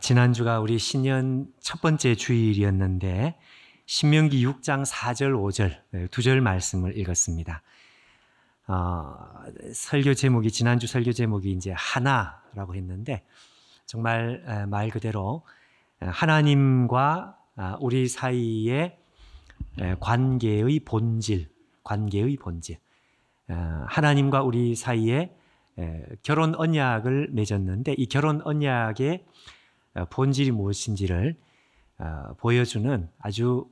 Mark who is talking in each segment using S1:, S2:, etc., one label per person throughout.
S1: 지난주가 우리 신년 첫 번째 주일이었는데 신명기 6장 4절 5절 두 절 말씀을 읽었습니다. 설교 제목이 지난주 설교 제목이 이제 하나라고 했는데 정말 말 그대로 하나님과 우리 사이의 관계의 본질 하나님과 우리 사이에 결혼 언약을 맺었는데 이 결혼 언약의 본질이 무엇인지를 보여주는 아주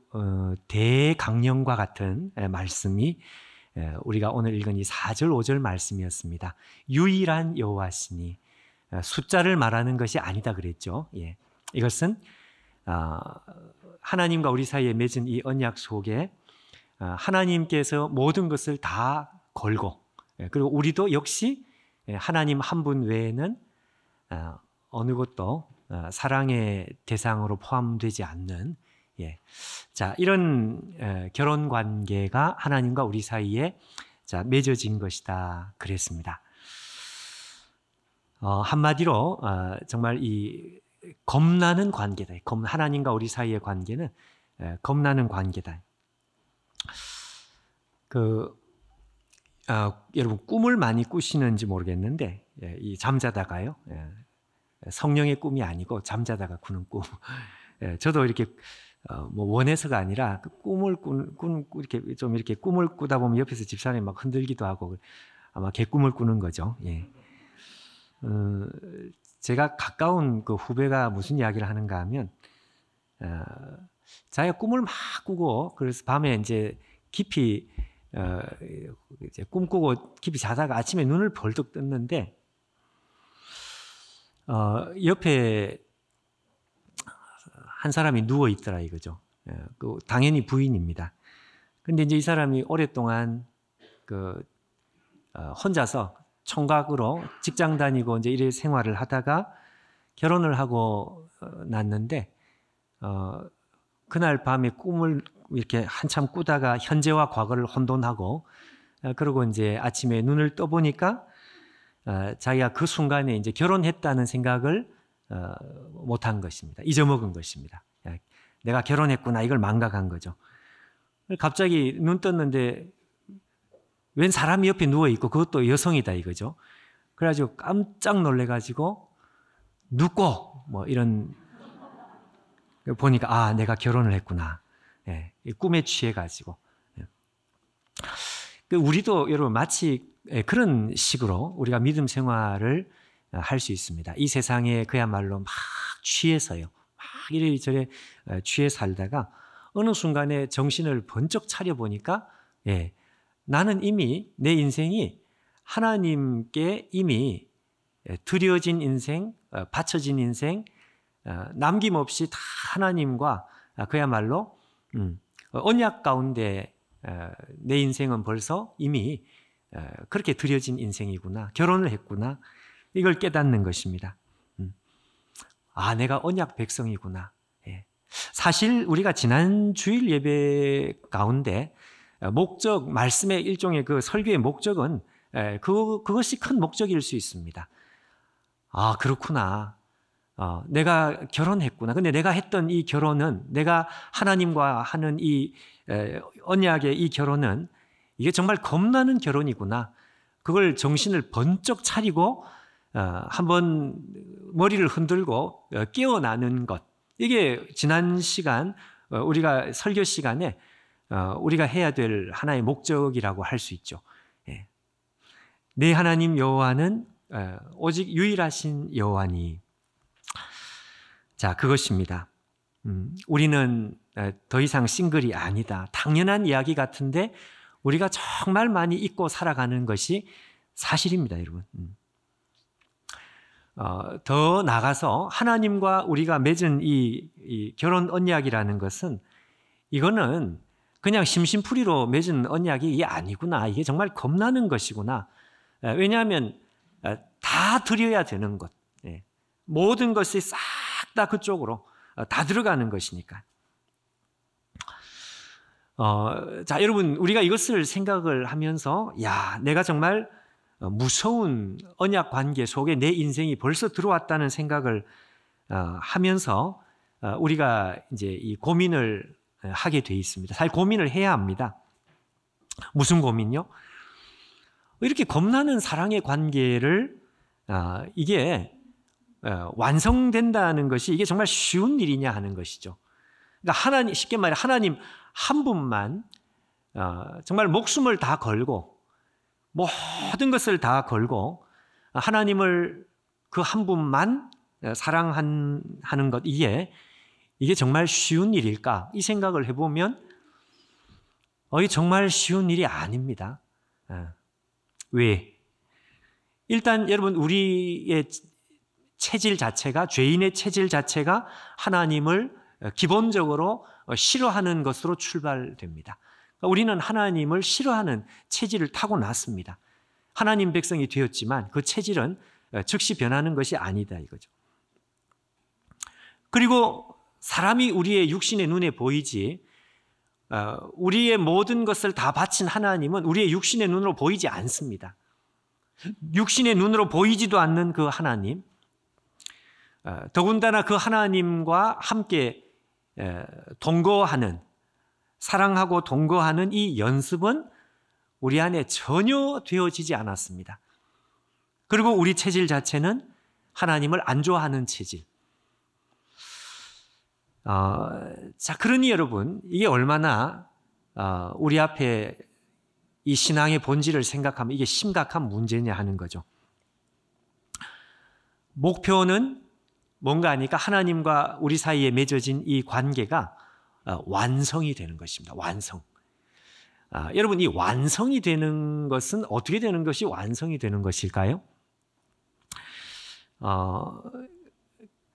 S1: 대강령과 같은 말씀이 우리가 오늘 읽은 이 4절 5절 말씀이었습니다. 유일한 여호와시니 숫자를 말하는 것이 아니다 그랬죠. 예. 이것은 하나님과 우리 사이에 맺은 이 언약 속에 하나님께서 모든 것을 다 걸고 그리고 우리도 역시 하나님 한 분 외에는 어느 것도 사랑의 대상으로 포함되지 않는 이런 결혼 관계가 하나님과 우리 사이에 맺어진 것이다 그랬습니다. 한마디로 정말 이 겁나는 관계다. 하나님과 우리 사이의 관계는 겁나는 관계다. 여러분 꿈을 많이 꾸시는지 모르겠는데 이 잠자다가요. 성령의 꿈이 아니고 잠자다가 꾸는 꿈. 저도 이렇게 원해서가 아니라 그 꿈을 이렇게 좀 이렇게 꿈을 꾸다 보면 옆에서 집사람이 막 흔들기도 하고 아마 개꿈을 꾸는 거죠. 예. 제가 가까운 그 후배가 무슨 이야기를 하는가 하면 자기가 꿈을 막 꾸고 그래서 밤에 이제 깊이 이제 꿈꾸고 깊이 자다가 아침에 눈을 벌떡 떴는데 옆에 한 사람이 누워 있더라 이거죠. 당연히 부인입니다. 근데 이제 이 사람이 오랫동안 혼자서 총각으로 직장 다니고 이제 이래 생활을 하다가 결혼을 하고 났는데 그날 밤에 꿈을 이렇게 한참 꾸다가 현재와 과거를 혼돈하고 그러고 이제 아침에 눈을 떠보니까 자기가 그 순간에 이제 결혼했다는 생각을 못한 것입니다. 잊어먹은 것입니다. 내가 결혼했구나 이걸 망각한 거죠. 갑자기 눈 떴는데 웬 사람이 옆에 누워있고 그것도 여성이다 이거죠. 그래가지고 깜짝 놀래가지고 눕고 뭐 이런 보니까 내가 결혼을 했구나. 꿈에 취해가지고. 우리도 여러분 마치 그런 식으로 우리가 믿음 생활을 할 수 있습니다. 이 세상에 그야말로 막 취해서요. 막 이래저래 취해 살다가 어느 순간에 정신을 번쩍 차려보니까 나는 이미 내 인생이 하나님께 이미 드려진 인생, 바쳐진 인생, 남김없이 다 하나님과 그야말로 언약 가운데 내 인생은 벌써 이미 그렇게 드려진 인생이구나. 결혼을 했구나. 이걸 깨닫는 것입니다. 내가 언약 백성이구나. 사실 우리가 지난 주일 예배 가운데 목적, 말씀의 일종의 그 설교의 목적은 그것이 큰 목적일 수 있습니다. 그렇구나. 내가 결혼했구나. 근데 내가 했던 이 결혼은 내가 하나님과 하는 이 언약의 이 결혼은 이게 정말 겁나는 결혼이구나. 그걸 정신을 번쩍 차리고 한번 머리를 흔들고 깨어나는 것. 이게 지난 시간 우리가 설교 시간에 우리가 해야 될 하나의 목적이라고 할 수 있죠. 내 하나님 여호와는 오직 유일하신 여호와니. 자, 그것입니다. 우리는 더 이상 싱글이 아니다. 당연한 이야기 같은데 우리가 정말 많이 잊고 살아가는 것이 사실입니다, 여러분. 더 나아가서 하나님과 우리가 맺은 이 결혼 언약이라는 것은 이거는 그냥 심심풀이로 맺은 언약이 이게 아니구나. 이게 정말 겁나는 것이구나. 왜냐하면 다 드려야 되는 것. 모든 것이 싹 다 그쪽으로 다 들어가는 것이니까. 자, 여러분, 우리가 이것을 생각을 하면서 내가 정말 무서운 언약 관계 속에 내 인생이 벌써 들어왔다는 생각을 하면서 우리가 이제 이 고민을 하게 돼 있습니다. 사실 고민을 해야 합니다. 무슨 고민요? 이렇게 겁나는 사랑의 관계를 이게 완성된다는 것이 이게 정말 쉬운 일이냐 하는 것이죠. 그러니까 하나님, 쉽게 말해 하나님 한 분만 정말 목숨을 다 걸고 모든 것을 다 걸고 하나님을 그 한 분만 사랑하는 것, 이게 정말 쉬운 일일까? 이 생각을 해보면 이게 정말 쉬운 일이 아닙니다. 왜? 일단 여러분, 우리의 체질 자체가, 죄인의 체질 자체가 하나님을 기본적으로 싫어하는 것으로 출발됩니다. 우리는 하나님을 싫어하는 체질을 타고났습니다. 하나님 백성이 되었지만 그 체질은 즉시 변하는 것이 아니다 이거죠. 그리고 사람이 우리의 육신의 눈에 보이지, 우리의 모든 것을 다 바친 하나님은 우리의 육신의 눈으로 보이지 않습니다. 육신의 눈으로 보이지도 않는 그 하나님, 더군다나 그 하나님과 함께 동거하는, 사랑하고 동거하는 이 연습은 우리 안에 전혀 되어지지 않았습니다. 그리고 우리 체질 자체는 하나님을 안 좋아하는 체질. 자, 그러니 여러분, 이게 얼마나 우리 앞에 이 신앙의 본질을 생각하면 이게 심각한 문제냐 하는 거죠. 목표는 뭔가 하니까 하나님과 우리 사이에 맺어진 이 관계가 완성이 되는 것입니다. 완성. 여러분, 이 완성이 되는 것은 어떻게 되는 것이 완성이 되는 것일까요?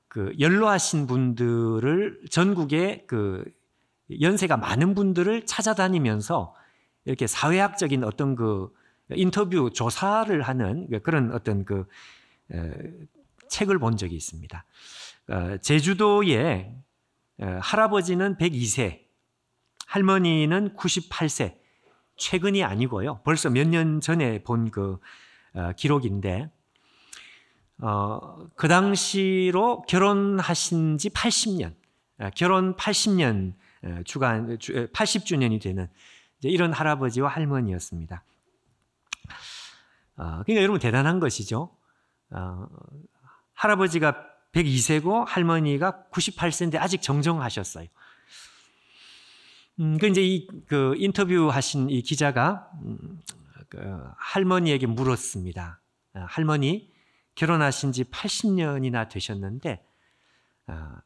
S1: 그 연로하신 분들을, 전국에 그 연세가 많은 분들을 찾아다니면서 이렇게 사회학적인 어떤 그 인터뷰 조사를 하는 그런 어떤 그 책을 본 적이 있습니다. 제주도에 할아버지는 102세, 할머니는 98세, 최근이 아니고요. 벌써 몇 년 전에 본 그 기록인데, 그 당시로 결혼하신 지 80년, 결혼 80년 주간 80주년이 되는 이런 할아버지와 할머니였습니다. 그러니까 여러분 대단한 것이죠. 할아버지가 102세고 할머니가 98세인데 아직 정정하셨어요. 그 이제 그 인터뷰하신 이 기자가 그 할머니에게 물었습니다. 할머니, 결혼하신 지 80년이나 되셨는데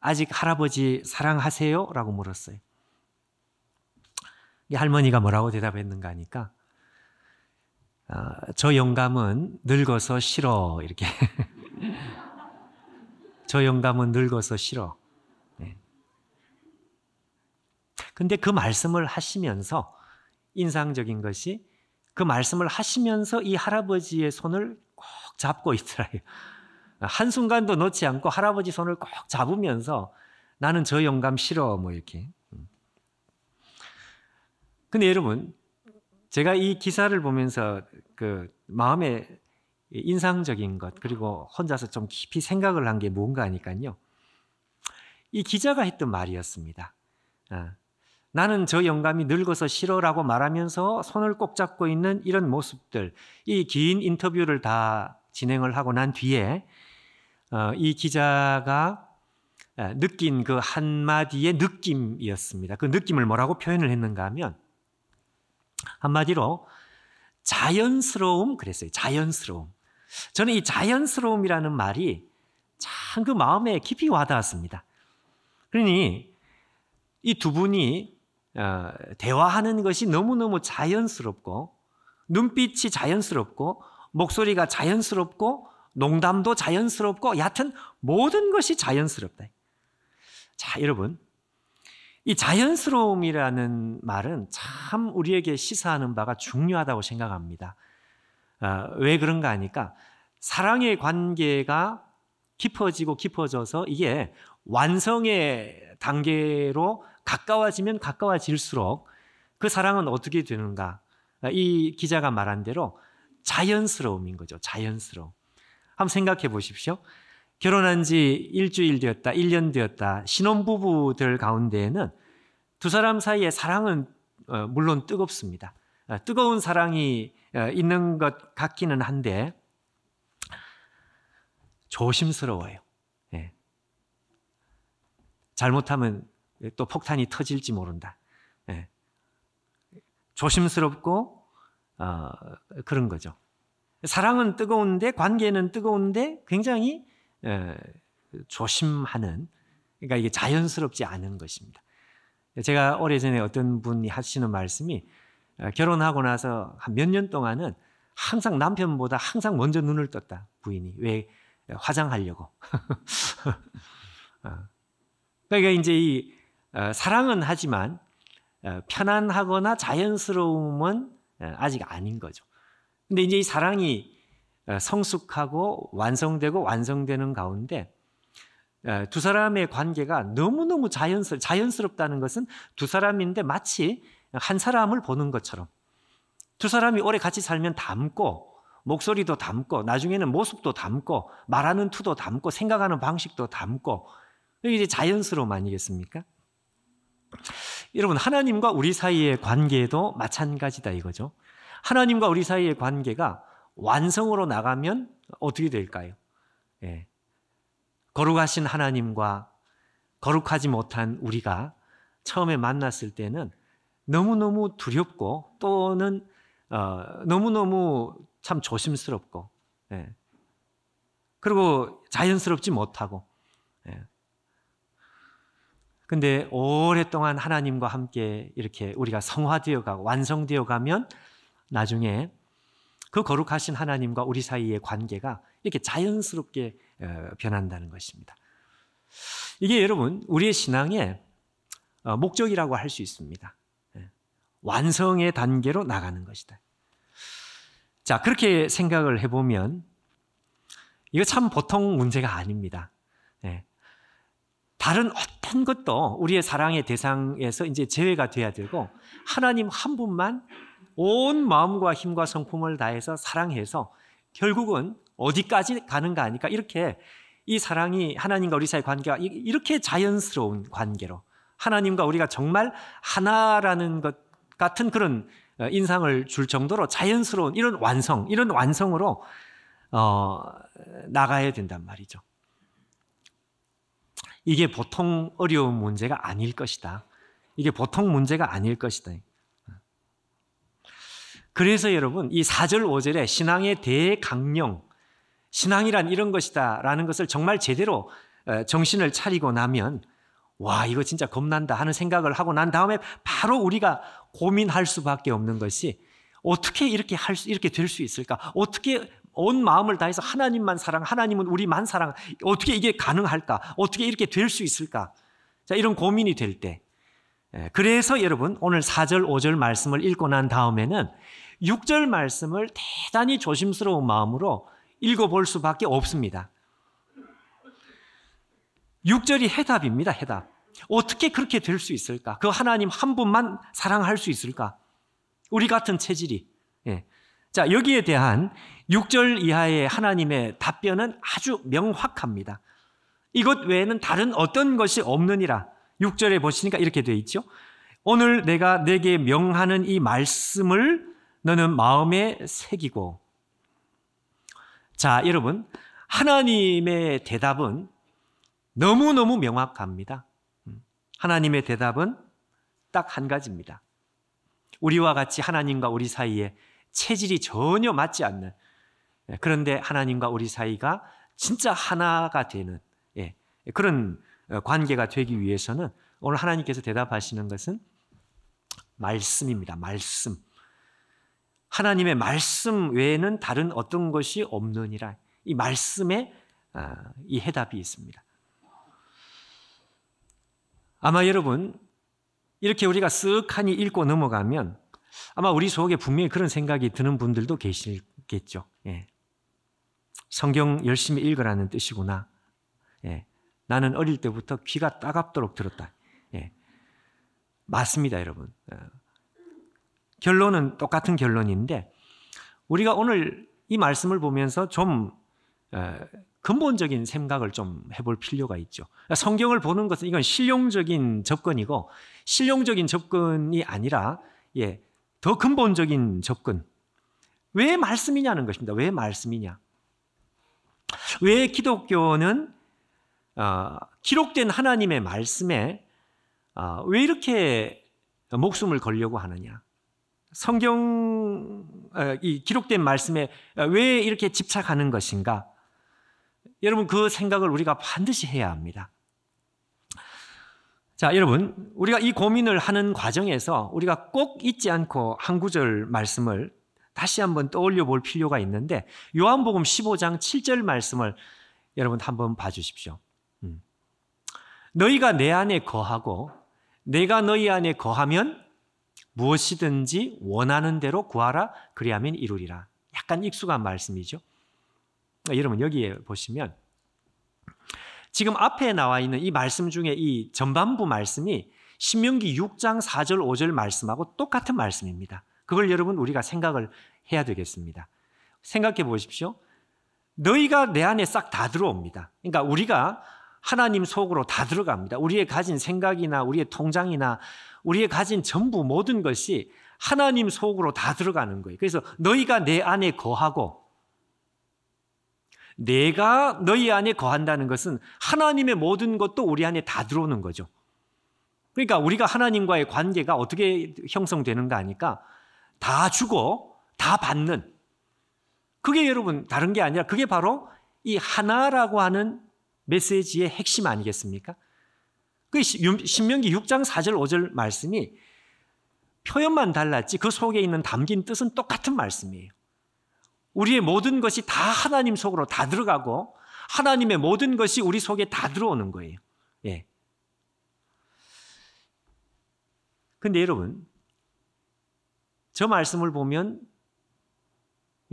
S1: 아직 할아버지 사랑하세요? 라고 물었어요. 이 할머니가 뭐라고 대답했는가 하니까 저 영감은 늙어서 싫어, 이렇게. 저 영감은 늙어서 싫어. 근데 그 말씀을 하시면서 인상적인 것이, 그 말씀을 하시면서 이 할아버지의 손을 꼭 잡고 있더라고요. 한순간도 놓지 않고 할아버지 손을 꼭 잡으면서 나는 저 영감 싫어, 뭐 이렇게. 근데 여러분, 제가 이 기사를 보면서 그 마음에 인상적인 것, 그리고 혼자서 좀 깊이 생각을 한 게 뭔가 하니까요. 이 기자가 했던 말이었습니다. 나는 저 영감이 늙어서 싫어라고 말하면서 손을 꼭 잡고 있는 이런 모습들, 이 긴 인터뷰를 다 진행을 하고 난 뒤에 이 기자가 느낀 그 한마디의 느낌이었습니다. 그 느낌을 뭐라고 표현을 했는가 하면, 한마디로 자연스러움, 그랬어요. 자연스러움. 저는 이 자연스러움이라는 말이 참 그 마음에 깊이 와닿았습니다. 그러니 이 두 분이 대화하는 것이 너무너무 자연스럽고, 눈빛이 자연스럽고, 목소리가 자연스럽고, 농담도 자연스럽고, 여하튼 모든 것이 자연스럽다. 자, 여러분, 이 자연스러움이라는 말은 참 우리에게 시사하는 바가 중요하다고 생각합니다. 왜 그런가 하니까, 사랑의 관계가 깊어지고 깊어져서 이게 완성의 단계로 가까워지면 가까워질수록 그 사랑은 어떻게 되는가? 이 기자가 말한 대로 자연스러움인 거죠. 자연스러움. 한번 생각해 보십시오. 결혼한 지 일주일 되었다, 1년 되었다 신혼부부들 가운데에는 두 사람 사이의 사랑은 물론 뜨겁습니다. 뜨거운 사랑이 있는 것 같기는 한데 조심스러워요. 예. 잘못하면 또 폭탄이 터질지 모른다. 예. 조심스럽고 그런 거죠. 사랑은 뜨거운데, 관계는 뜨거운데 굉장히 조심하는, 그러니까 이게 자연스럽지 않은 것입니다. 제가 오래전에 어떤 분이 하시는 말씀이 결혼하고 나서 한 몇 년 동안은 항상 남편보다 항상 먼저 눈을 떴다, 부인이. 왜? 화장하려고. 그러니까 이제 이 사랑은 하지만 편안하거나 자연스러움은 아직 아닌 거죠. 근데 이제 이 사랑이 성숙하고 완성되고 완성되는 가운데 두 사람의 관계가 너무너무 자연스럽다는 것은 두 사람인데 마치 한 사람을 보는 것처럼, 두 사람이 오래 같이 살면 닮고, 목소리도 닮고, 나중에는 모습도 닮고, 말하는 투도 닮고, 생각하는 방식도 닮고, 이게 이제 자연스러움 아니겠습니까? 여러분, 하나님과 우리 사이의 관계도 마찬가지다 이거죠. 하나님과 우리 사이의 관계가 완성으로 나가면 어떻게 될까요? 예. 거룩하신 하나님과 거룩하지 못한 우리가 처음에 만났을 때는 너무너무 두렵고 또는 너무너무 참 조심스럽고, 예. 그리고 자연스럽지 못하고, 예. 근데 오랫동안 하나님과 함께 이렇게 우리가 성화되어 가고 완성되어 가면 나중에 그 거룩하신 하나님과 우리 사이의 관계가 이렇게 자연스럽게 변한다는 것입니다. 이게 여러분 우리의 신앙의 목적이라고 할 수 있습니다. 완성의 단계로 나가는 것이다. 자, 그렇게 생각을 해보면 이거 참 보통 문제가 아닙니다. 다른 어떤 것도 우리의 사랑의 대상에서 이제 제외가 돼야 되고, 하나님 한 분만 온 마음과 힘과 성품을 다해서 사랑해서 결국은 어디까지 가는가 하니까 이렇게 이 사랑이 하나님과 우리 사이의 관계가 이렇게 자연스러운 관계로, 하나님과 우리가 정말 하나라는 것 같은 그런 인상을 줄 정도로 자연스러운 이런 완성으로 나가야 된단 말이죠. 이게 보통 어려운 문제가 아닐 것이다. 이게 보통 문제가 아닐 것이다. 그래서 여러분 이 4절 5절에 신앙의 대강령, 신앙이란 이런 것이다 라는 것을 정말 제대로 정신을 차리고 나면, 와, 이거 진짜 겁난다 하는 생각을 하고 난 다음에 바로 우리가 고민할 수밖에 없는 것이, 어떻게 이렇게 될 수 있을까? 어떻게 온 마음을 다해서 하나님만 사랑, 하나님은 우리만 사랑, 어떻게 이게 가능할까? 어떻게 이렇게 될 수 있을까? 자, 이런 고민이 될 때, 그래서 여러분 오늘 4절 5절 말씀을 읽고 난 다음에는 6절 말씀을 대단히 조심스러운 마음으로 읽어볼 수밖에 없습니다. 6절이 해답입니다. 해답. 어떻게 그렇게 될 수 있을까? 그 하나님 한 분만 사랑할 수 있을까? 우리 같은 체질이. 자, 여기에 대한 6절 이하의 하나님의 답변은 아주 명확합니다. 이것 외에는 다른 어떤 것이 없느니라. 6절에 보시니까 이렇게 되어 있죠. 오늘 내가 내게 명하는 이 말씀을 너는 마음에 새기고. 자, 여러분, 하나님의 대답은 너무너무 명확합니다. 하나님의 대답은 딱 한 가지입니다. 우리와 같이 하나님과 우리 사이에 체질이 전혀 맞지 않는, 그런데 하나님과 우리 사이가 진짜 하나가 되는 그런 관계가 되기 위해서는 오늘 하나님께서 대답하시는 것은 말씀입니다. 말씀. 하나님의 말씀 외에는 다른 어떤 것이 없느니라. 이 말씀에 이 해답이 있습니다. 아마 여러분 이렇게 우리가 쓱하니 읽고 넘어가면 아마 우리 속에 분명히 그런 생각이 드는 분들도 계시겠죠. 성경 열심히 읽으라는 뜻이구나. 나는 어릴 때부터 귀가 따갑도록 들었다. 맞습니다, 여러분. 결론은 똑같은 결론인데, 우리가 오늘 이 말씀을 보면서 좀 근본적인 생각을 좀 해볼 필요가 있죠. 성경을 보는 것은 이건 실용적인 접근이고, 실용적인 접근이 아니라 더 근본적인 접근. 왜 말씀이냐는 것입니다. 왜 말씀이냐? 왜 기독교는 기록된 하나님의 말씀에 왜 이렇게 목숨을 걸려고 하느냐? 성경 이 기록된 말씀에 왜 이렇게 집착하는 것인가? 여러분, 그 생각을 우리가 반드시 해야 합니다. 자, 여러분, 우리가 이 고민을 하는 과정에서 우리가 꼭 잊지 않고 한 구절 말씀을 다시 한번 떠올려 볼 필요가 있는데, 요한복음 15장 7절 말씀을 여러분 한번 봐주십시오. 너희가 내 안에 거하고 내가 너희 안에 거하면 무엇이든지 원하는 대로 구하라, 그리하면 이루리라. 약간 익숙한 말씀이죠. 여러분, 여기에 보시면 지금 앞에 나와 있는 이 말씀 중에 이 전반부 말씀이 신명기 6장 4절 5절 말씀하고 똑같은 말씀입니다. 그걸 여러분 우리가 생각을 해야 되겠습니다. 생각해 보십시오. 너희가 내 안에 싹 다 들어옵니다. 그러니까 우리가 하나님 속으로 다 들어갑니다. 우리의 가진 생각이나 우리의 통장이나 우리의 가진 전부 모든 것이 하나님 속으로 다 들어가는 거예요. 그래서 너희가 내 안에 거하고 내가 너희 안에 거한다는 것은 하나님의 모든 것도 우리 안에 다 들어오는 거죠. 그러니까 우리가 하나님과의 관계가 어떻게 형성되는가 하니까 다 주고 다 받는, 그게 여러분 다른 게 아니라 그게 바로 이 하나라고 하는 메시지의 핵심 아니겠습니까? 그 신명기 6장 4절 5절 말씀이 표현만 달랐지 그 속에 있는 담긴 뜻은 똑같은 말씀이에요. 우리의 모든 것이 다 하나님 속으로 다 들어가고 하나님의 모든 것이 우리 속에 다 들어오는 거예요. 근데 여러분, 저 말씀을 보면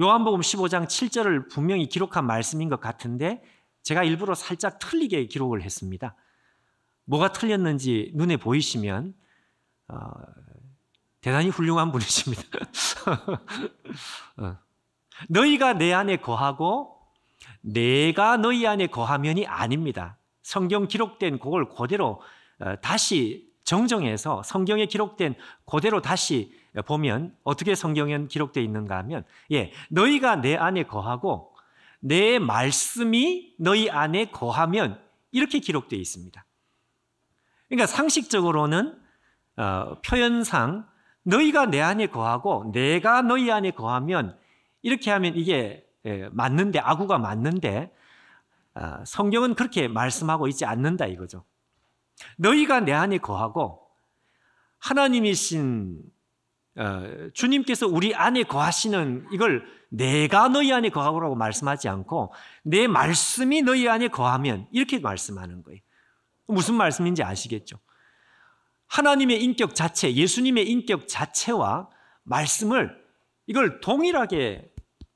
S1: 요한복음 15장 7절을 분명히 기록한 말씀인 것 같은데 제가 일부러 살짝 틀리게 기록을 했습니다. 뭐가 틀렸는지 눈에 보이시면 대단히 훌륭한 분이십니다. 너희가 내 안에 거하고 내가 너희 안에 거하면이 아닙니다. 성경 기록된 그걸 그대로 다시 정정해서 성경에 기록된 그대로 다시 보면 어떻게 성경엔 기록되어 있는가 하면 너희가 내 안에 거하고 내 말씀이 너희 안에 거하면 이렇게 기록되어 있습니다. 그러니까 상식적으로는 표현상 너희가 내 안에 거하고 내가 너희 안에 거하면 이렇게 하면 이게 맞는데, 아구가 맞는데 성경은 그렇게 말씀하고 있지 않는다 이거죠. 너희가 내 안에 거하고 하나님이신 주님께서 우리 안에 거하시는 이걸 내가 너희 안에 거하라고 말씀하지 않고 내 말씀이 너희 안에 거하면 이렇게 말씀하는 거예요. 무슨 말씀인지 아시겠죠? 하나님의 인격 자체, 예수님의 인격 자체와 말씀을 이걸 동일하게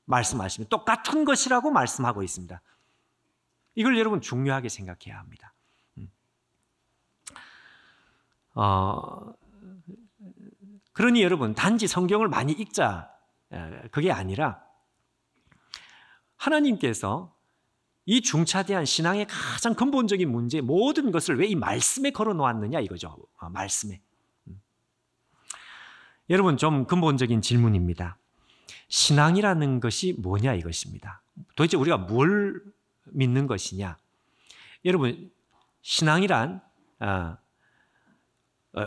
S1: 말씀하시면 똑같은 것이라고 말씀하고 있습니다. 이걸 여러분 중요하게 생각해야 합니다. 그러니 여러분 단지 성경을 많이 읽자 그게 아니라 하나님께서 이 중차대한 신앙의 가장 근본적인 문제, 모든 것을 왜 이 말씀에 걸어 놓았느냐 이거죠. 말씀에. 여러분 좀 근본적인 질문입니다. 신앙이라는 것이 뭐냐 이것입니다. 도대체 우리가 뭘 믿는 것이냐? 여러분 신앙이란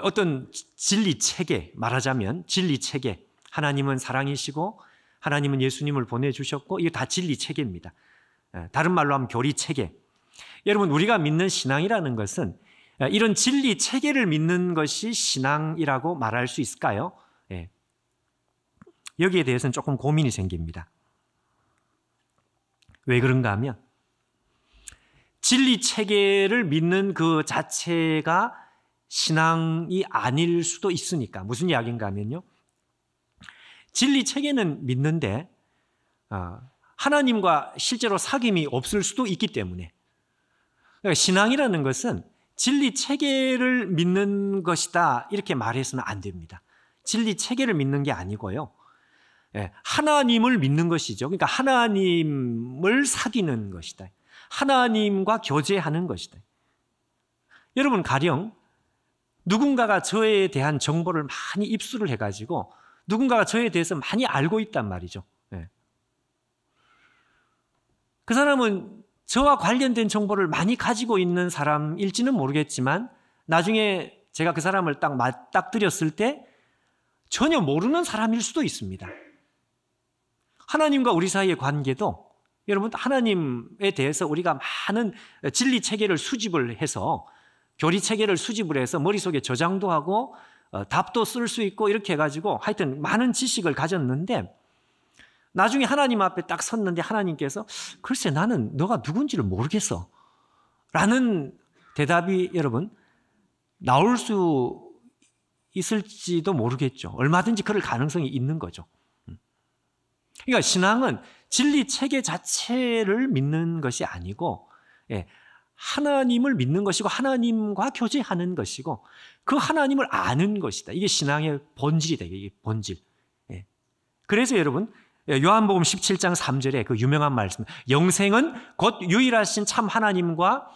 S1: 어떤 진리 체계, 말하자면 진리 체계, 하나님은 사랑이시고 하나님은 예수님을 보내주셨고 이게 다 진리 체계입니다. 다른 말로 하면 교리 체계. 여러분 우리가 믿는 신앙이라는 것은 이런 진리 체계를 믿는 것이 신앙이라고 말할 수 있을까요? 여기에 대해서는 조금 고민이 생깁니다. 왜 그런가 하면 진리 체계를 믿는 그 자체가 신앙이 아닐 수도 있으니까. 무슨 이야기인가 하면요, 진리 체계는 믿는데 하나님과 실제로 사귐이 없을 수도 있기 때문에, 그러니까 신앙이라는 것은 진리 체계를 믿는 것이다 이렇게 말해서는 안 됩니다. 진리 체계를 믿는 게 아니고요, 하나님을 믿는 것이죠. 그러니까 하나님을 사귀는 것이다. 하나님과 교제하는 것이다. 여러분, 가령 누군가가 저에 대한 정보를 많이 입수를 해가지고 누군가가 저에 대해서 많이 알고 있단 말이죠. 그 사람은 저와 관련된 정보를 많이 가지고 있는 사람일지는 모르겠지만 나중에 제가 그 사람을 딱 맞닥뜨렸을 때 전혀 모르는 사람일 수도 있습니다. 하나님과 우리 사이의 관계도 여러분, 하나님에 대해서 우리가 많은 진리 체계를 수집을 해서 교리 체계를 수집을 해서 머릿속에 저장도 하고 답도 쓸 수 있고 이렇게 해가지고 하여튼 많은 지식을 가졌는데 나중에 하나님 앞에 딱 섰는데 하나님께서 글쎄 나는 너가 누군지를 모르겠어 라는 대답이 여러분 나올 수 있을지도 모르겠죠. 얼마든지 그럴 가능성이 있는 거죠. 그러니까 신앙은 진리 체계 자체를 믿는 것이 아니고 하나님을 믿는 것이고 하나님과 교제하는 것이고 그 하나님을 아는 것이다. 이게 신앙의 본질이다. 이게 본질. 그래서 여러분 요한복음 17장 3절에 그 유명한 말씀, 영생은 곧 유일하신 참 하나님과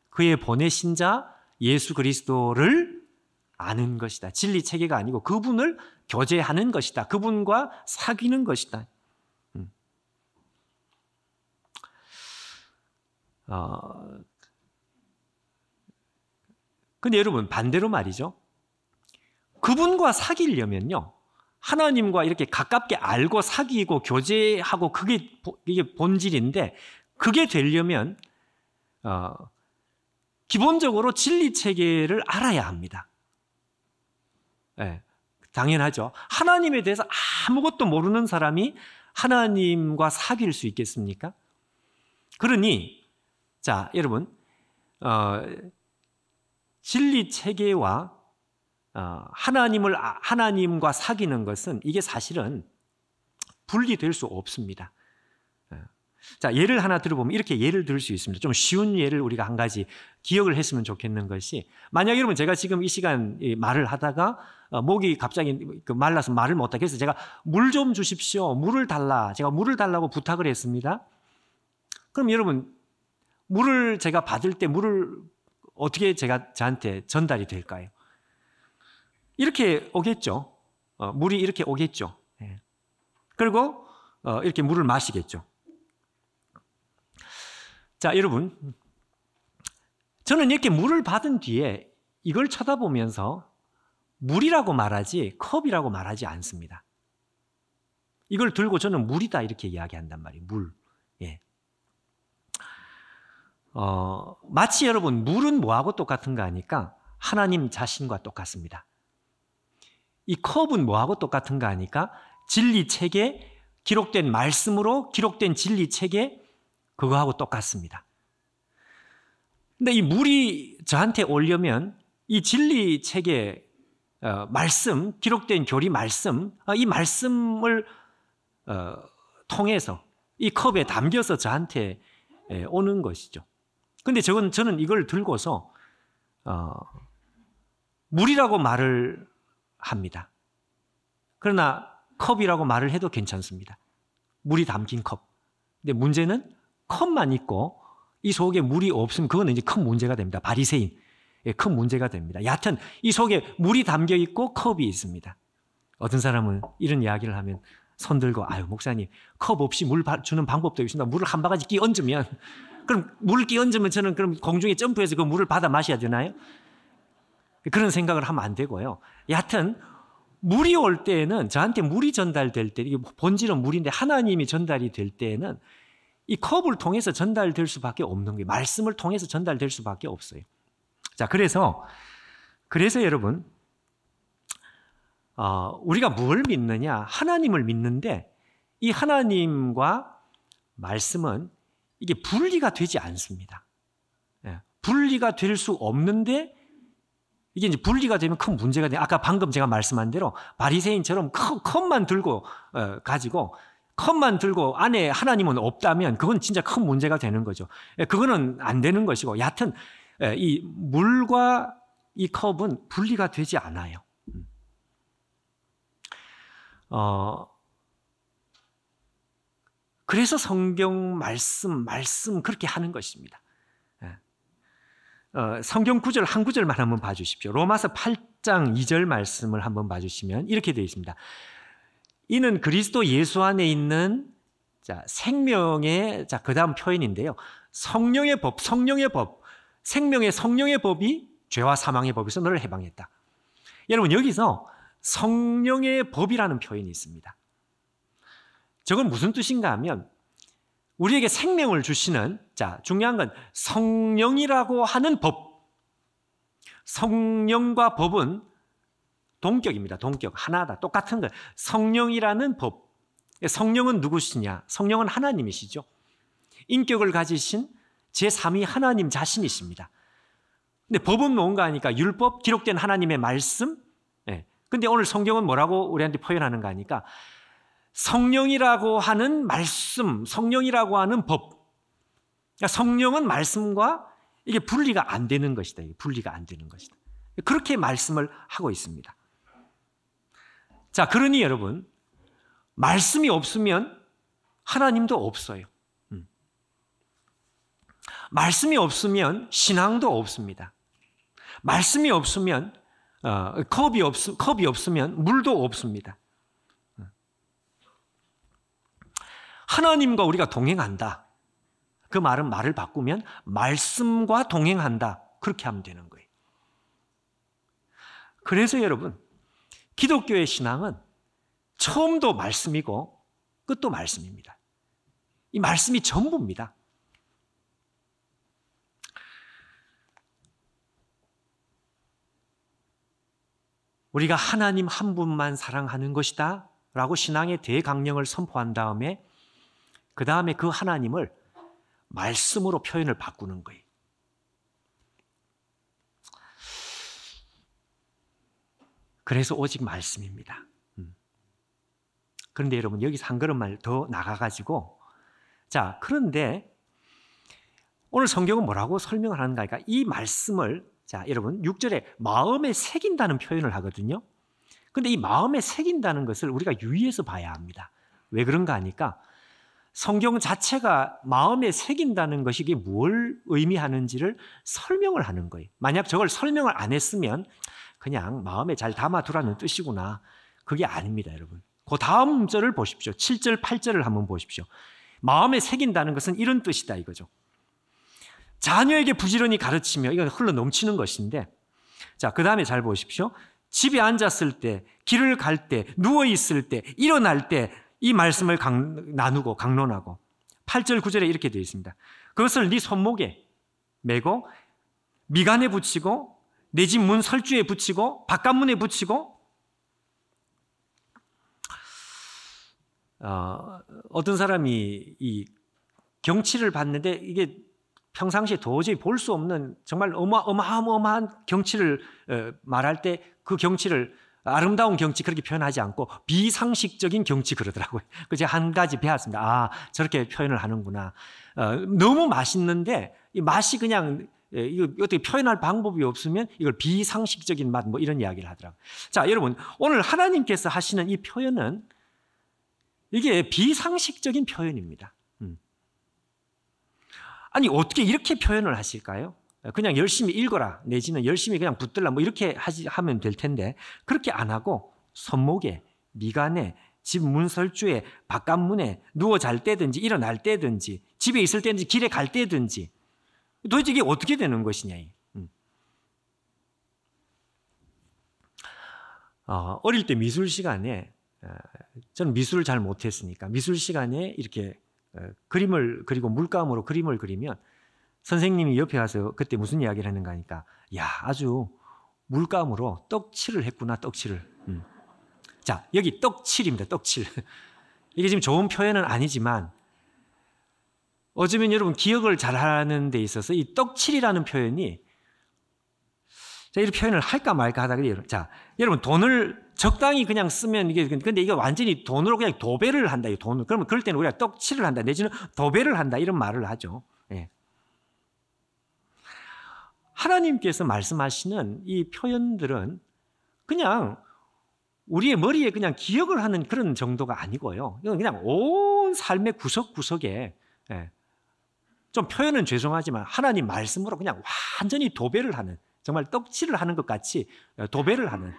S1: 그의 보내신 자 예수 그리스도를 아는 것이다. 진리 체계가 아니고 그분을 교제하는 것이다. 그분과 사귀는 것이다. 근데 여러분 반대로 말이죠. 그분과 사귀려면요. 하나님과 이렇게 가깝게 알고 사귀고 교제하고 이게 본질인데 그게 되려면 기본적으로 진리 체계를 알아야 합니다. 당연하죠. 하나님에 대해서 아무것도 모르는 사람이 하나님과 사귈 수 있겠습니까? 그러니 자, 여러분 진리 체계와 하나님과 사귀는 것은 이게 사실은 분리될 수 없습니다. 자, 예를 하나 들어보면 이렇게 예를 들 수 있습니다. 좀 쉬운 예를 우리가 한 가지 기억을 했으면 좋겠는 것이, 만약 여러분 제가 지금 이 시간 말을 하다가 목이 갑자기 말라서 말을 못하게 해서 제가 물 좀 주십시오, 물을 달라, 제가 물을 달라고 부탁을 했습니다. 그럼 여러분 물을 제가 받을 때 물을 어떻게 저한테 전달이 될까요? 이렇게 오겠죠. 물이 이렇게 오겠죠. 그리고 이렇게 물을 마시겠죠. 자, 여러분, 저는 이렇게 물을 받은 뒤에 이걸 쳐다보면서 물이라고 말하지 컵이라고 말하지 않습니다. 이걸 들고 저는 물이다 이렇게 이야기한단 말이에요. 물. 마치 여러분 물은 뭐하고 똑같은가 하니까 하나님 자신과 똑같습니다. 이 컵은 뭐하고 똑같은가 하니까 진리 체계, 기록된 말씀으로 기록된 진리 체계, 그거하고 똑같습니다. 근데 이 물이 저한테 오려면 이 진리 체계, 말씀, 기록된 교리 말씀, 이 말씀을 통해서 이 컵에 담겨서 저한테 오는 것이죠. 근데 저는 이걸 들고서 물이라고 말을 합니다. 그러나 컵이라고 말을 해도 괜찮습니다. 물이 담긴 컵. 근데 문제는 컵만 있고 이 속에 물이 없으면 그거는 이제 큰 문제가 됩니다. 바리새인, 큰 문제가 됩니다. 여하튼 이 속에 물이 담겨 있고 컵이 있습니다. 어떤 사람은 이런 이야기를 하면 손 들고, 아유 목사님 컵 없이 물 주는 방법도 있습니다. 물을 한 바가지 끼 얹으면, 그럼 물을 끼 얹으면 저는 그럼 공중에 점프해서 그 물을 받아 마셔야 되나요? 그런 생각을 하면 안 되고요. 여하튼 물이 올 때에는, 저한테 물이 전달될 때, 이게 본질은 물인데 하나님이 전달이 될 때에는 이 컵을 통해서 전달될 수밖에 없는 거예요. 말씀을 통해서 전달될 수밖에 없어요. 자, 그래서 여러분, 우리가 뭘 믿느냐? 하나님을 믿는데 이 하나님과 말씀은 이게 분리가 되지 않습니다. 분리가 될 수 없는데 이게 이제 분리가 되면 큰 문제가 돼요. 아까 방금 제가 말씀한 대로 바리새인처럼 컵만 들고 가지고 컵만 들고 안에 하나님은 없다면 그건 진짜 큰 문제가 되는 거죠. 그거는 안 되는 것이고, 여하튼 이 물과 이 컵은 분리가 되지 않아요. 그래서 성경 말씀 그렇게 하는 것입니다. 성경 구절 한 구절만 한번 봐주십시오. 로마서 8장 2절 말씀을 한번 봐주시면 이렇게 되어 있습니다. 이는 그리스도 예수 안에 있는 생명의 그 다음 표현인데요. 성령의 법, 생명의 성령의 법이 죄와 사망의 법에서 너를 해방했다. 여러분 여기서 성령의 법이라는 표현이 있습니다. 저건 무슨 뜻인가 하면 우리에게 생명을 주시는 중요한 건 성령이라고 하는 법. 성령과 법은 동격입니다. 동격. 하나다. 똑같은 거예요. 성령이라는 법. 성령은 누구시냐? 성령은 하나님이시죠. 인격을 가지신 제3위 하나님 자신이십니다. 근데 법은 뭔가 하니까 율법, 기록된 하나님의 말씀. 근데 오늘 성경은 뭐라고 우리한테 표현하는가 하니까 성령이라고 하는 말씀, 성령이라고 하는 법. 그러니까 성령은 말씀과 이게 분리가 안 되는 것이다. 이게 분리가 안 되는 것이다. 그렇게 말씀을 하고 있습니다. 자, 그러니 여러분, 말씀이 없으면 하나님도 없어요. 말씀이 없으면 신앙도 없습니다. 말씀이 없으면 컵이 없으면 물도 없습니다. 하나님과 우리가 동행한다. 그 말은 말을 바꾸면 말씀과 동행한다. 그렇게 하면 되는 거예요. 그래서 여러분, 기독교의 신앙은 처음도 말씀이고 끝도 말씀입니다. 이 말씀이 전부입니다. 우리가 하나님 한 분만 사랑하는 것이다 라고 신앙의 대강령을 선포한 다음에 그 다음에 그 하나님을 말씀으로 표현을 바꾸는 거예요. 그래서 오직 말씀입니다. 그런데 여러분 여기서 한 걸음만 더 나가가지고 그런데 오늘 성경은 뭐라고 설명을 하는가 하니까 이 말씀을 여러분 6절에 마음에 새긴다는 표현을 하거든요. 그런데 이 마음에 새긴다는 것을 우리가 유의해서 봐야 합니다. 왜 그런가 하니까 성경 자체가 마음에 새긴다는 것이 이게 뭘 의미하는지를 설명을 하는 거예요. 만약 저걸 설명을 안 했으면 그냥 마음에 잘 담아두라는 뜻이구나. 그게 아닙니다, 여러분. 그 다음 절을 보십시오. 7절, 8절을 한번 보십시오. 마음에 새긴다는 것은 이런 뜻이다 이거죠. 자녀에게 부지런히 가르치며, 이건 흘러 넘치는 것인데, 그 다음에 잘 보십시오. 집에 앉았을 때, 길을 갈 때, 누워있을 때, 일어날 때 이 말씀을 나누고 강론하고 8절 9절에 이렇게 되어 있습니다. 그것을 네 손목에 메고 미간에 붙이고 내 집 문 설주에 붙이고 바깥문에 붙이고 어떤 사람이 이 경치를 봤는데 이게 평상시에 도저히 볼 수 없는 정말 어마어마한 경치를 말할 때 그 경치를 아름다운 경치 그렇게 표현하지 않고 비상식적인 경치 그러더라고요. 그래서 제가 한 가지 배웠습니다. 저렇게 표현을 하는구나. 너무 맛있는데 이 맛이 그냥 이거 어떻게 표현할 방법이 없으면 이걸 비상식적인 맛 뭐 이런 이야기를 하더라고요. 여러분 오늘 하나님께서 하시는 이 표현은 이게 비상식적인 표현입니다. 아니 어떻게 이렇게 표현을 하실까요? 그냥 열심히 읽어라 내지는 열심히 그냥 붙들라 뭐 이렇게 하면 될 텐데 그렇게 안 하고 손목에 미간에 집 문설주에 바깥문에 누워 잘 때든지 일어날 때든지 집에 있을 때든지 길에 갈 때든지 도대체 이게 어떻게 되는 것이냐. 어릴 때 미술 시간에 저는 미술을 잘 못했으니까 미술 시간에 이렇게 그림을 그리고 물감으로 그림을 그리면 선생님이 옆에 와서 그때 무슨 이야기를 했는가 하니까 야 아주 물감으로 떡칠을 했구나 떡칠을. 여기 떡칠입니다. 떡칠. 이게 지금 좋은 표현은 아니지만 어쩌면 여러분 기억을 잘하는 데 있어서 이 떡칠이라는 표현이 이 표현을 할까 말까 하다가 여러분 돈을 적당히 그냥 쓰면 이게 근데 이게 완전히 돈으로 그냥 도배를 한다. 돈을 그러면 그럴 때는 우리가 떡칠을 한다 내지는 도배를 한다 이런 말을 하죠. 예. 하나님께서 말씀하시는 이 표현들은 그냥 우리의 머리에 그냥 기억을 하는 그런 정도가 아니고요. 이건 그냥 온 놀라운 삶의 구석구석에 좀 표현은 죄송하지만 하나님 말씀으로 그냥 완전히 도배를 하는, 정말 떡칠을 하는 것 같이 도배를 하는,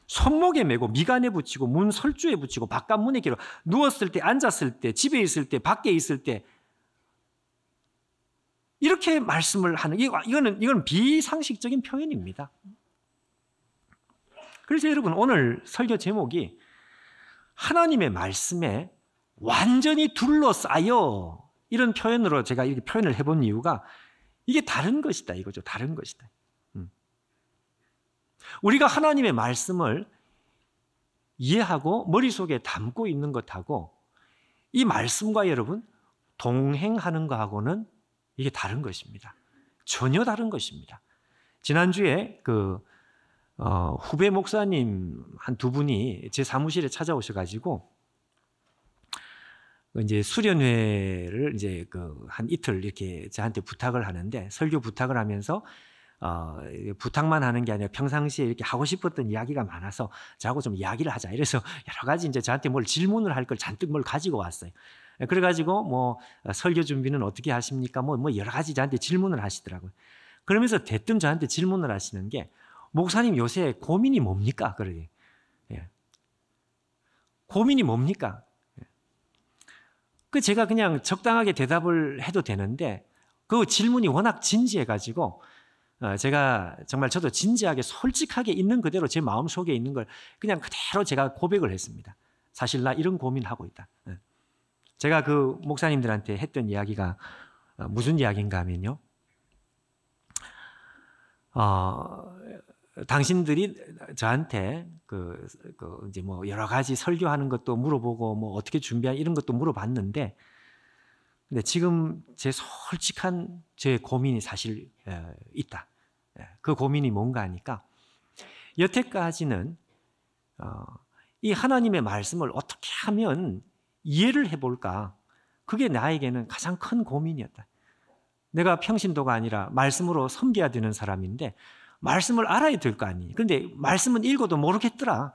S1: 손목에 메고 미간에 붙이고 문 설주에 붙이고 바깥문에 길어 누웠을 때, 앉았을 때, 집에 있을 때, 밖에 있을 때 이렇게 말씀을 하는, 이거는 비상식적인 표현입니다. 그래서 여러분 오늘 설교 제목이 하나님의 말씀에 완전히 둘러싸여, 이런 표현으로 제가 이렇게 표현을 해본 이유가 이게 다른 것이다 이거죠. 다른 것이다. 우리가 하나님의 말씀을 이해하고 머릿속에 담고 있는 것하고 이 말씀과 여러분 동행하는 것하고는 이게 다른 것입니다. 전혀 다른 것입니다. 지난주에 후배 목사님 한 두 분이 제 사무실에 찾아오셔가지고 이제 수련회를 이제 한 이틀 이렇게 저한테 부탁을 하는데, 설교 부탁을 하면서 부탁만 하는 게 아니라 평상시에 이렇게 하고 싶었던 이야기가 많아서 저하고 좀 이야기를 하자. 이래서 여러 가지 이제 저한테 뭘 질문을 할 걸 잔뜩 뭘 가지고 왔어요. 그래가지고 설교 준비는 어떻게 하십니까? 여러 가지 저한테 질문을 하시더라고요. 그러면서 대뜸 저한테 질문을 하시는 게, 목사님 요새 고민이 뭡니까? 그러게. 고민이 뭡니까? 제가 그냥 적당하게 대답을 해도 되는데 그 질문이 워낙 진지해가지고 제가 정말 저도 진지하게 솔직하게 있는 그대로 제 마음속에 있는 걸 그냥 그대로 제가 고백을 했습니다. 사실 나 이런 고민하고 있다. 제가 그 목사님들한테 했던 이야기가 무슨 이야기인가 하면요. 당신들이 저한테 이제 여러 가지 설교하는 것도 물어보고 어떻게 준비한 이런 것도 물어봤는데, 근데 지금 제 솔직한 제 고민이 사실 있다. 그 고민이 뭔가 하니까, 여태까지는 이 하나님의 말씀을 어떻게 하면 이해를 해볼까, 그게 나에게는 가장 큰 고민이었다. 내가 평신도가 아니라 말씀으로 섬겨야 되는 사람인데 말씀을 알아야 될 거 아니에요. 그런데 말씀은 읽어도 모르겠더라.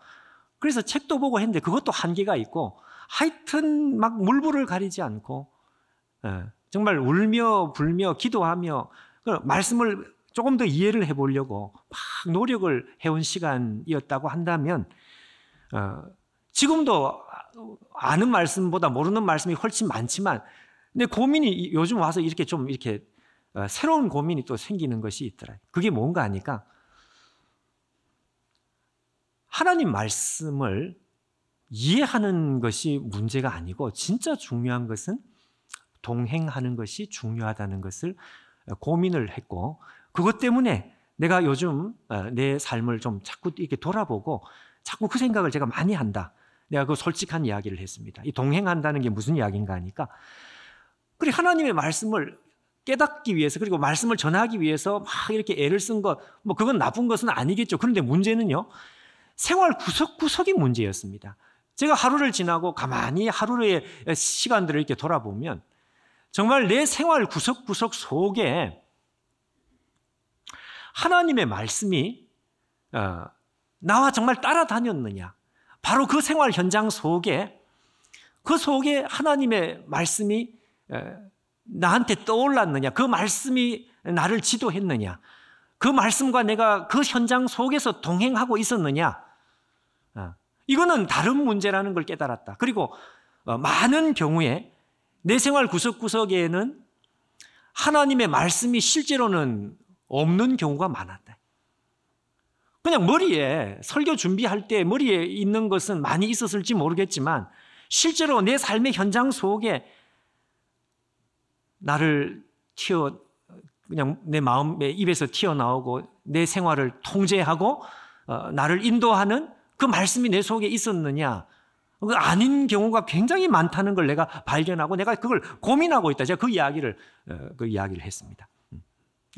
S1: 그래서 책도 보고 했는데 그것도 한계가 있고, 하여튼 막 물불을 가리지 않고 정말 울며 불며 기도하며 말씀을 조금 더 이해를 해보려고 막 노력을 해온 시간이었다고 한다면, 지금도 아는 말씀보다 모르는 말씀이 훨씬 많지만, 근데 고민이 요즘 와서 이렇게 새로운 고민이 또 생기는 것이 있더라. 그게 뭔가 하니까, 하나님 말씀을 이해하는 것이 문제가 아니고 진짜 중요한 것은 동행하는 것이 중요하다는 것을 고민을 했고, 그것 때문에 내가 요즘 내 삶을 좀 자꾸 이렇게 돌아보고 자꾸 그 생각을 제가 많이 한다. 내가 그 솔직한 이야기를 했습니다. 이 동행한다는 게 무슨 이야기인가 하니까, 그래 하나님의 말씀을 깨닫기 위해서, 그리고 말씀을 전하기 위해서 막 이렇게 애를 쓴 것, 그건 나쁜 것은 아니겠죠. 그런데 문제는요, 생활 구석구석이 문제였습니다. 제가 하루를 지나고 가만히 하루의 시간들을 이렇게 돌아보면 정말 내 생활 구석구석 속에 하나님의 말씀이 나와 정말 따라다녔느냐, 바로 그 생활 현장 속에, 그 속에 하나님의 말씀이 나한테 떠올랐느냐, 그 말씀이 나를 지도했느냐, 그 말씀과 내가 그 현장 속에서 동행하고 있었느냐, 이거는 다른 문제라는 걸 깨달았다. 그리고 많은 경우에 내 생활 구석구석에는 하나님의 말씀이 실제로는 없는 경우가 많았다. 그냥 머리에 설교 준비할 때 머리에 있는 것은 많이 있었을지 모르겠지만, 실제로 내 삶의 현장 속에 나를 그냥 내 마음의 입에서 튀어나오고 내 생활을 통제하고 나를 인도하는 그 말씀이 내 속에 있었느냐, 그 아닌 경우가 굉장히 많다는 걸 내가 발견하고 내가 그걸 고민하고 있다. 제가 그 이야기를 했습니다.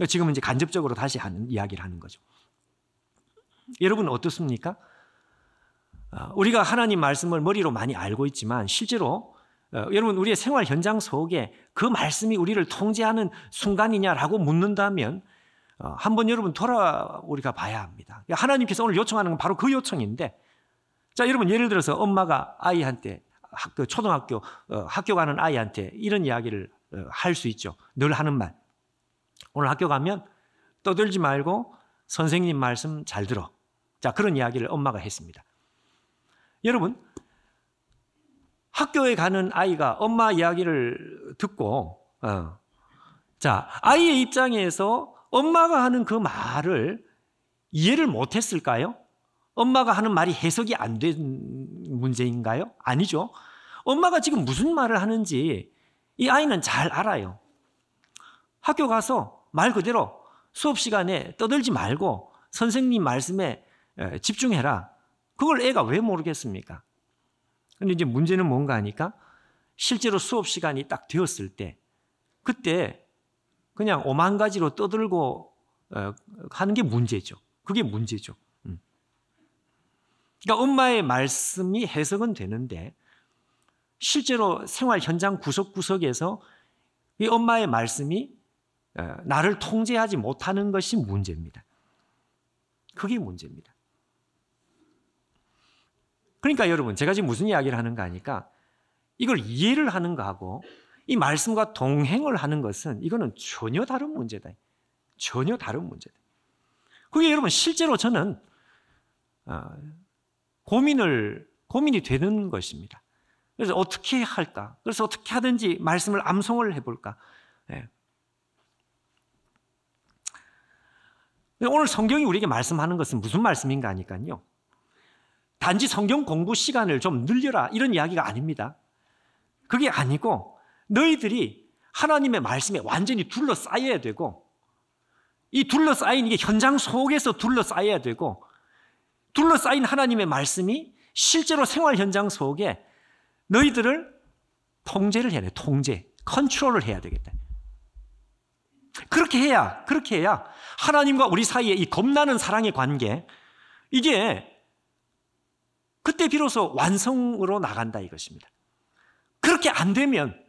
S1: 지금은 이제 간접적으로 다시 이야기를 하는 거죠. 여러분 어떻습니까? 우리가 하나님 말씀을 머리로 많이 알고 있지만 실제로 여러분 우리의 생활 현장 속에 그 말씀이 우리를 통제하는 순간이냐라고 묻는다면 한번 여러분 우리가 봐야 합니다. 하나님께서 오늘 요청하는 건 바로 그 요청인데, 자 여러분 예를 들어서 엄마가 아이한테 초등학교 학교 가는 아이한테 이런 이야기를 할 수 있죠. 늘 하는 말. 오늘 학교 가면 떠들지 말고 선생님 말씀 잘 들어. 자, 그런 이야기를 엄마가 했습니다. 여러분, 학교에 가는 아이가 엄마 이야기를 듣고 자, 아이의 입장에서 엄마가 하는 그 말을 이해를 못했을까요? 엄마가 하는 말이 해석이 안 된 문제인가요? 아니죠. 엄마가 지금 무슨 말을 하는지 이 아이는 잘 알아요. 학교 가서 말 그대로 수업 시간에 떠들지 말고 선생님 말씀에 집중해라. 그걸 애가 왜 모르겠습니까? 근데 이제 문제는 뭔가 하니까 실제로 수업 시간이 딱 되었을 때 그때 그냥 오만 가지로 떠들고 하는 게 문제죠. 그게 문제죠. 그러니까 엄마의 말씀이 해석은 되는데 실제로 생활 현장 구석구석에서 이 엄마의 말씀이 나를 통제하지 못하는 것이 문제입니다. 그게 문제입니다. 그러니까 여러분, 제가 지금 무슨 이야기를 하는가 하니까 이걸 이해를 하는 거하고 이 말씀과 동행을 하는 것은 이거는 전혀 다른 문제다. 전혀 다른 문제다. 그게 여러분 실제로 저는 고민이 되는 것입니다. 그래서 어떻게 할까? 그래서 어떻게 하든지 말씀을 암송을 해볼까? 네. 오늘 성경이 우리에게 말씀하는 것은 무슨 말씀인가 하니까요. 단지 성경 공부 시간을 좀 늘려라 이런 이야기가 아닙니다. 그게 아니고 너희들이 하나님의 말씀에 완전히 둘러싸여야 되고 이 둘러싸인 이게 현장 속에서 둘러싸여야 되고 둘러싸인 하나님의 말씀이 실제로 생활 현장 속에 너희들을 통제를 해야 돼. 통제, 컨트롤을 해야 되겠다. 그렇게 해야 하나님과 우리 사이에 이 겁나는 사랑의 관계 이게 그때 비로소 완성으로 나간다 이것입니다. 그렇게 안 되면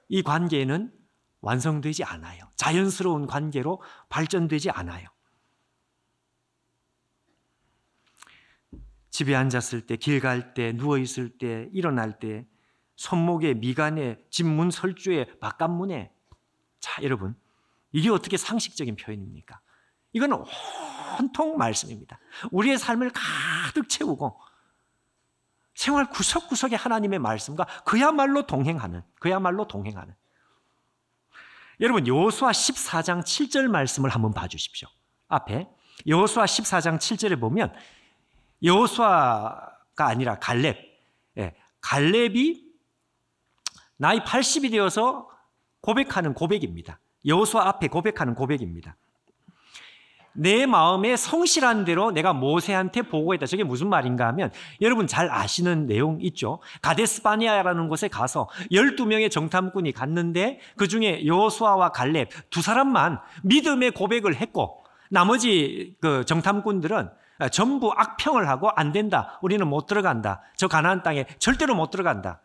S1: 이 관계는 완성되지 않아요. 자연스러운 관계로 발전되지 않아요. 집에 앉았을 때, 길 갈 때, 누워있을 때, 일어날 때, 손목에, 미간에, 집문 설주에, 바깥문에. 자, 여러분, 이게 어떻게 상식적인 표현입니까? 이거는 온통 말씀입니다. 우리의 삶을 가득 채우고 생활 구석구석에 하나님의 말씀과 그야말로 동행하는. 여러분, 여호수아 14장 7절 말씀을 한번 봐주십시오. 앞에 여호수아 14장 7절에 보면 여호수아가 아니라 갈렙, 갈렙이 나이 80이 되어서 고백하는 고백입니다. 여호수아 앞에 고백하는 고백입니다. 내 마음에 성실한 대로 내가 모세한테 보고했다. 저게 무슨 말인가 하면 여러분 잘 아시는 내용 있죠. 가데스바네아라는 곳에 가서 12명의 정탐꾼이 갔는데 그중에 여호수아와 갈렙 두 사람만 믿음의 고백을 했고 나머지 그 정탐꾼들은 전부 악평을 하고 안 된다. 우리는 못 들어간다. 저 가나안 땅에 절대로 못 들어간다.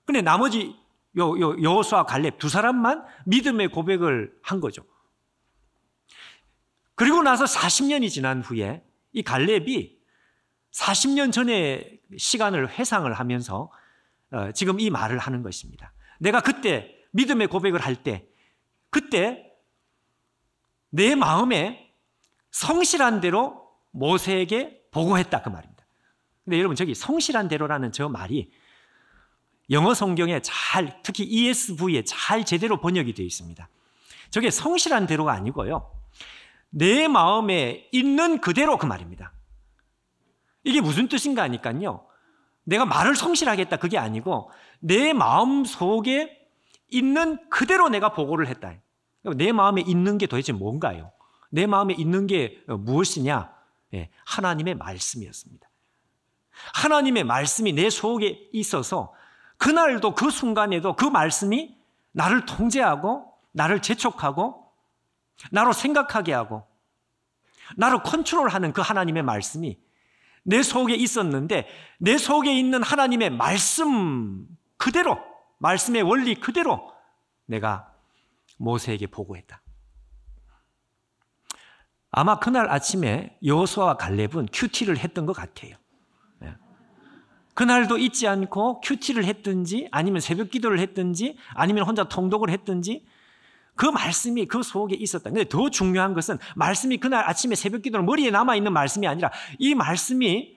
S1: 근데 나머지 여호수아 갈렙 두 사람만 믿음의 고백을 한 거죠. 그리고 나서 40년이 지난 후에 이 갈렙이 40년 전의 시간을 회상을 하면서 지금 이 말을 하는 것입니다. 내가 그때 믿음의 고백을 할 때 그때 내 마음에 성실한 대로 모세에게 보고했다 그 말입니다. 근데 여러분 저기 성실한 대로라는 저 말이 영어 성경에 잘 특히 ESV에 잘 제대로 번역이 되어 있습니다. 저게 성실한 대로가 아니고요. 내 마음에 있는 그대로 그 말입니다. 이게 무슨 뜻인가 하니까요. 내가 말을 성실하게 했다 그게 아니고 내 마음 속에 있는 그대로 내가 보고를 했다. 내 마음에 있는 게 도대체 뭔가요? 내 마음에 있는 게 무엇이냐? 하나님의 말씀이었습니다. 하나님의 말씀이 내 속에 있어서 그날도 그 순간에도 그 말씀이 나를 통제하고 나를 재촉하고 나로 생각하게 하고 나를 컨트롤하는 그 하나님의 말씀이 내 속에 있었는데 내 속에 있는 하나님의 말씀 그대로 말씀의 원리 그대로 내가 모세에게 보고했다. 아마 그날 아침에 여호수아와 갈렙은 큐티를 했던 것 같아요. 그날도 잊지 않고 큐티를 했든지 아니면 새벽 기도를 했든지 아니면 혼자 통독을 했든지 그 말씀이 그 속에 있었다. 근데 더 중요한 것은 말씀이 그날 아침에 새벽 기도로 머리에 남아있는 말씀이 아니라 이 말씀이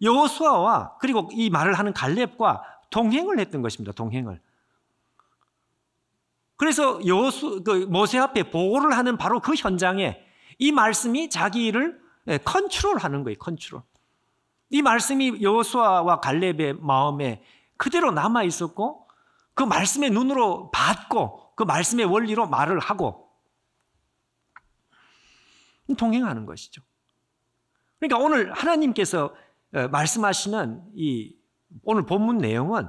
S1: 여호수아와 그리고 이 말을 하는 갈렙과 동행을 했던 것입니다. 동행을. 그래서 모세 앞에 보고를 하는 바로 그 현장에 이 말씀이 자기 일을 컨트롤하는 거예요. 컨트롤. 이 말씀이 여호수아와 갈렙의 마음에 그대로 남아 있었고 그 말씀의 눈으로 봤고 그 말씀의 원리로 말을 하고 동행하는 것이죠. 그러니까 오늘 하나님께서 말씀하시는 이 오늘 본문 내용은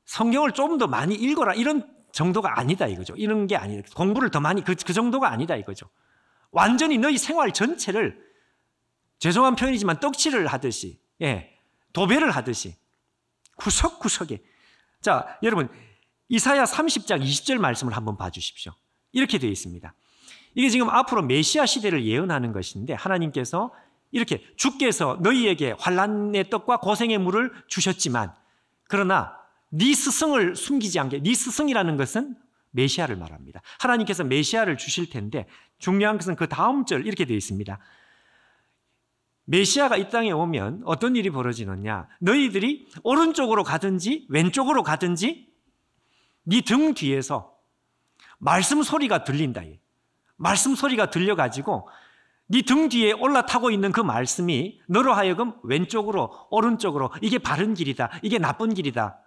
S1: 성경을 좀 더 많이 읽어라 이런 정도가 아니다 이거죠. 이런 게 아니다. 공부를 더 많이 그 정도가 아니다 이거죠. 완전히 너희 생활 전체를 죄송한 표현이지만 떡칠을 하듯이 도배를 하듯이 구석구석에 자 여러분 이사야 30장 20절 말씀을 한번 봐주십시오. 이렇게 되어 있습니다. 이게 지금 앞으로 메시아 시대를 예언하는 것인데 하나님께서 이렇게 주께서 너희에게 환난의 떡과 고생의 물을 주셨지만 그러나 네 스승을 숨기지 않게 네 스승이라는 것은 메시아를 말합니다. 하나님께서 메시아를 주실 텐데 중요한 것은 그 다음 절 이렇게 되어 있습니다. 메시아가 이 땅에 오면 어떤 일이 벌어지느냐 너희들이 오른쪽으로 가든지 왼쪽으로 가든지 네 등 뒤에서 말씀 소리가 들린다. 말씀 소리가 들려가지고 네 등 뒤에 올라타고 있는 그 말씀이 너로 하여금 왼쪽으로 오른쪽으로 이게 바른 길이다. 이게 나쁜 길이다.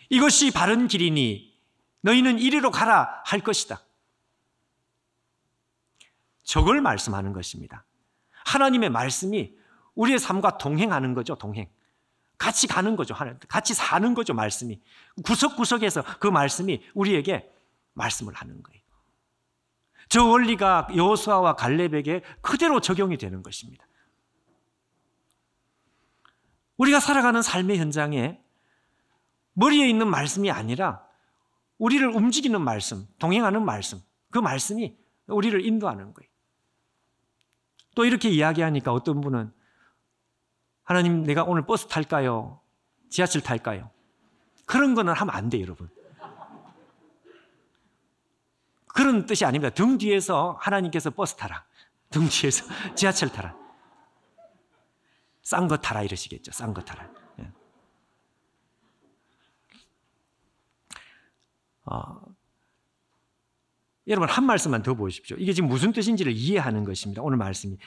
S1: 이것이 바른 길이니 너희는 이리로 가라 할 것이다. 저걸 말씀하는 것입니다. 하나님의 말씀이 우리의 삶과 동행하는 거죠. 동행. 같이 가는 거죠. 같이 사는 거죠. 말씀이. 구석구석에서 그 말씀이 우리에게 말씀을 하는 거예요. 저 원리가 여호수아와 갈렙에게 그대로 적용이 되는 것입니다. 우리가 살아가는 삶의 현장에 머리에 있는 말씀이 아니라 우리를 움직이는 말씀, 동행하는 말씀, 그 말씀이 우리를 인도하는 거예요. 또 이렇게 이야기하니까 어떤 분은 하나님 내가 오늘 버스 탈까요? 지하철 탈까요? 그런 거는 하면 안 돼요, 여러분. 그런 뜻이 아닙니다. 등 뒤에서 하나님께서 버스 타라. 등 뒤에서 지하철 타라. 싼 거 타라 이러시겠죠. 싼 거 타라. 여러분 한 말씀만 더 보십시오. 이게 지금 무슨 뜻인지를 이해하는 것입니다. 오늘 말씀이.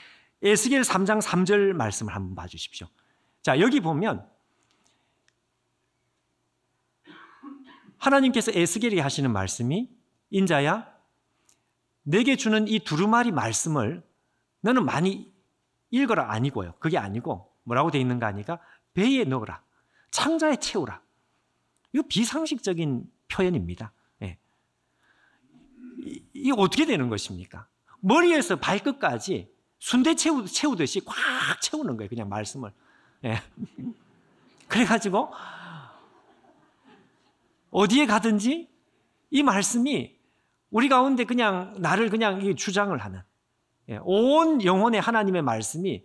S1: 에스겔 3장 3절 말씀을 한번 봐주십시오. 자, 여기 보면 하나님께서 에스겔이 하시는 말씀이 인자야 내게 주는 이 두루마리 말씀을 너는 많이 읽어라 아니고요. 그게 아니고 뭐라고 되어 있는가 하니까 배에 넣어라. 창자에 채우라. 이거 비상식적인 표현입니다. 이게 어떻게 되는 것입니까? 머리에서 발끝까지 순대 채우듯이 꽉 채우는 거예요. 그냥 말씀을. 그래가지고 어디에 가든지 이 말씀이 우리 가운데 그냥 나를 그냥 주장을 하는 온 영혼의 하나님의 말씀이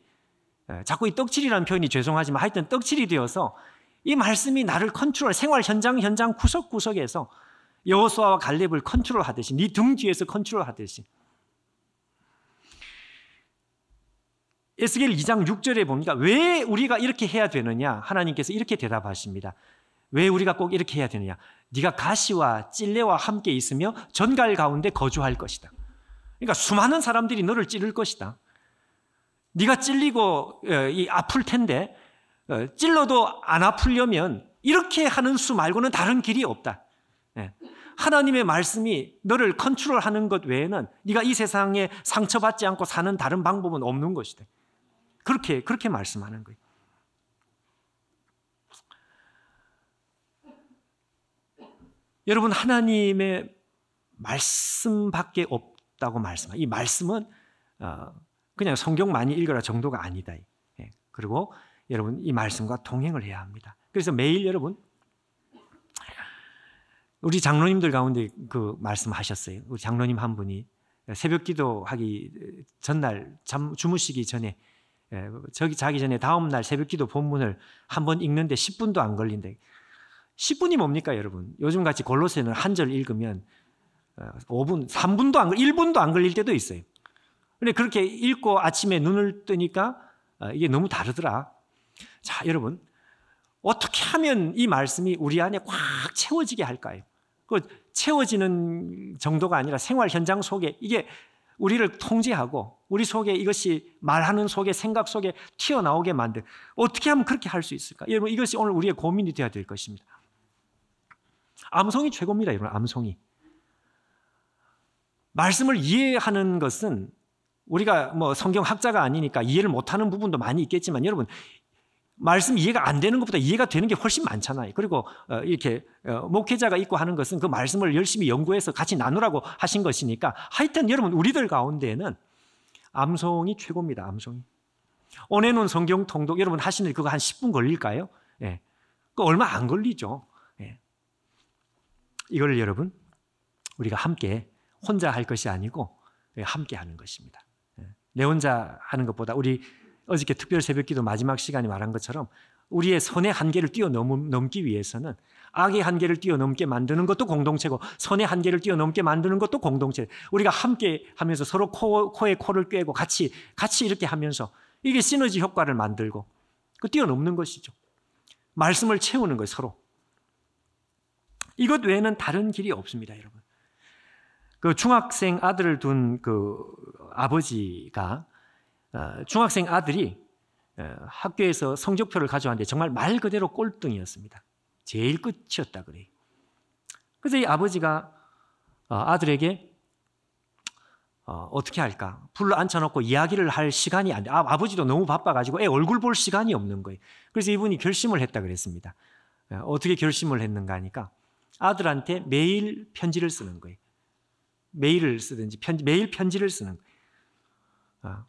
S1: 자꾸 이 떡칠이라는 표현이 죄송하지만 하여튼 떡칠이 되어서 이 말씀이 나를 컨트롤 생활 현장 구석구석에서 여호수아와 갈렙을 컨트롤하듯이 네 등 뒤에서 컨트롤하듯이 에스겔 2장 6절에 보니까 왜 우리가 이렇게 해야 되느냐 하나님께서 이렇게 대답하십니다. 왜 우리가 꼭 이렇게 해야 되느냐 네가 가시와 찔레와 함께 있으며 전갈 가운데 거주할 것이다. 그러니까 수많은 사람들이 너를 찌를 것이다. 네가 찔리고 아플 텐데 찔러도 안 아프려면 이렇게 하는 수 말고는 다른 길이 없다. 하나님의 말씀이 너를 컨트롤하는 것 외에는 네가 이 세상에 상처받지 않고 사는 다른 방법은 없는 것이다. 그렇게 말씀하는 거예요. 여러분 하나님의 말씀밖에 없다고 말씀해요. 이 말씀은 그냥 성경 많이 읽어라 정도가 아니다. 그리고 여러분 이 말씀과 동행을 해야 합니다. 그래서 매일 여러분 우리 장로님들 가운데 그 말씀하셨어요. 우리 장로님 한 분이 새벽 기도하기 전날 주무시기 전에 저기 자기 전에 다음날 새벽기도 본문을 한번 읽는데 10분도 안 걸린대. 10분이 뭡니까 여러분? 요즘같이 골로새는 한 절 읽으면 5분, 3분도 안 1분도 안 걸릴 때도 있어요. 근데 그렇게 읽고 아침에 눈을 뜨니까 이게 너무 다르더라. 자, 여러분, 어떻게 하면 이 말씀이 우리 안에 꽉 채워지게 할까요? 그 채워지는 정도가 아니라 생활 현장 속에 이게 우리를 통제하고 우리 속에 이것이 말하는 속에 생각 속에 튀어나오게 만들, 어떻게 하면 그렇게 할 수 있을까? 여러분, 이것이 오늘 우리의 고민이 되어야 될 것입니다. 암송이 최고입니다. 여러분, 암송이. 말씀을 이해하는 것은 우리가 뭐 성경학자가 아니니까 이해를 못하는 부분도 많이 있겠지만 여러분, 말씀 이해가 안 되는 것보다 이해가 되는 게 훨씬 많잖아요. 그리고 이렇게 목회자가 있고 하는 것은 그 말씀을 열심히 연구해서 같이 나누라고 하신 것이니까 하여튼 여러분, 우리들 가운데는 암송이 최고입니다. 암송이. 온해놓은 성경 통독 여러분 하시는 그거 한 10분 걸릴까요? 예. 그 얼마 안 걸리죠. 예. 이걸 여러분 우리가 함께 혼자 할 것이 아니고 함께 하는 것입니다. 예. 내 혼자 하는 것보다 우리 어저께 특별 새벽기도 마지막 시간에 말한 것처럼 우리의 선의 한계를 뛰어넘기 위해서는 악의 한계를 뛰어넘게 만드는 것도 공동체고 선의 한계를 뛰어넘게 만드는 것도 공동체. 우리가 함께 하면서 서로 코에 코를 꿰고 같이 이렇게 하면서 이게 시너지 효과를 만들고 그 뛰어넘는 것이죠. 말씀을 채우는 거예요, 서로. 이것 외에는 다른 길이 없습니다, 여러분. 그 중학생 아들을 둔 그 아버지가 중학생 아들이 학교에서 성적표를 가져왔는데 정말 말 그대로 꼴등이었습니다. 제일 끝이었다 그래요. 그래서 이 아버지가 아들에게 어떻게 할까? 불러 앉혀놓고 이야기를 할 시간이 안 돼. 아버지도 너무 바빠가지고 애 얼굴 볼 시간이 없는 거예요. 그래서 이분이 결심을 했다 그랬습니다. 어떻게 결심을 했는가 하니까 아들한테 매일 편지를 쓰는 거예요. 메일을 쓰든지 매일 편지를 쓰는 거예요.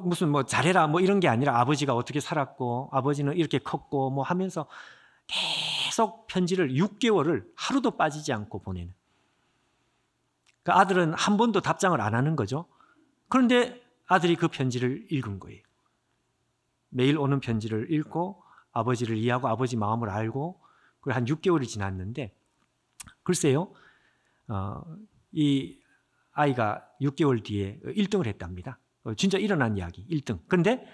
S1: 무슨 뭐 잘해라 뭐 이런 게 아니라 아버지가 어떻게 살았고 아버지는 이렇게 컸고 뭐 하면서 계속 편지를 6개월을 하루도 빠지지 않고 보내는. 그 아들은 한 번도 답장을 안 하는 거죠. 그런데 아들이 그 편지를 읽은 거예요. 매일 오는 편지를 읽고 아버지를 이해하고 아버지 마음을 알고 그걸 한 6개월이 지났는데 글쎄요. 이 아이가 6개월 뒤에 1등을 했답니다. 진짜 일어난 이야기, 1등. 그런데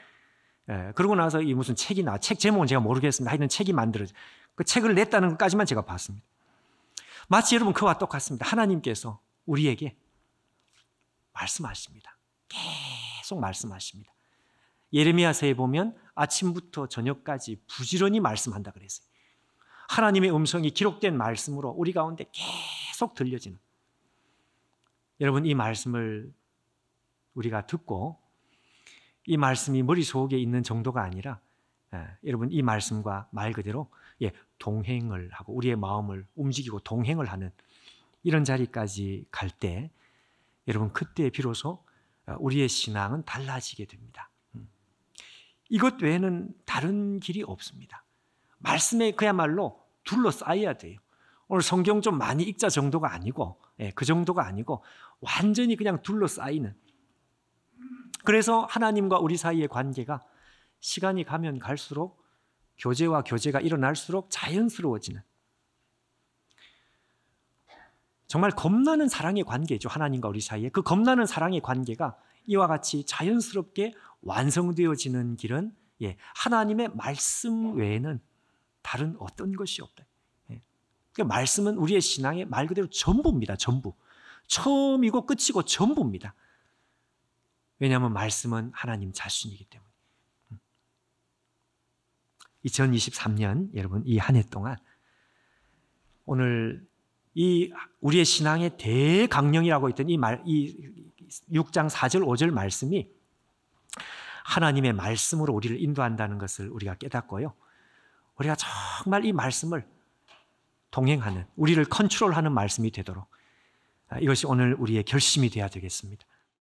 S1: 그러고 나서 이 무슨 책이 책 제목은 제가 모르겠습니다. 하여튼 책이 만들어져. 그 책을 냈다는 것까지만 제가 봤습니다. 마치 여러분 그와 똑같습니다. 하나님께서 우리에게 말씀하십니다. 계속 말씀하십니다. 예레미야서에 보면 아침부터 저녁까지 부지런히 말씀한다 그랬어요. 하나님의 음성이 기록된 말씀으로 우리 가운데 계속 들려지는. 여러분, 이 말씀을 우리가 듣고 이 말씀이 머릿속에 있는 정도가 아니라 여러분 이 말씀과 말 그대로 동행을 하고 우리의 마음을 움직이고 동행을 하는 이런 자리까지 갈 때 여러분 그때 비로소 우리의 신앙은 달라지게 됩니다. 이것 외에는 다른 길이 없습니다. 말씀에 그야말로 둘러싸여야 돼요. 오늘 성경 좀 많이 읽자 정도가 아니고 그 정도가 아니고 완전히 그냥 둘러싸이는. 그래서 하나님과 우리 사이의 관계가 시간이 가면 갈수록 교제와 교제가 일어날수록 자연스러워지는 정말 겁나는 사랑의 관계죠. 하나님과 우리 사이에 그 겁나는 사랑의 관계가 이와 같이 자연스럽게 완성되어지는 길은 하나님의 말씀 외에는 다른 어떤 것이 없다. 그러니까 말씀은 우리의 신앙의 말 그대로 전부입니다. 전부. 처음이고 끝이고 전부입니다. 왜냐하면 말씀은 하나님 자신이기 때문에. 2023년 여러분 이 한 해 동안 오늘 이 우리의 신앙의 대강령이라고 했던 이 6장 4절 5절 말씀이 하나님의 말씀으로 우리를 인도한다는 것을 우리가 깨닫고요. 우리가 정말 이 말씀을 동행하는 우리를 컨트롤하는 말씀이 되도록 이것이 오늘 우리의 결심이 되어야 되겠습니다.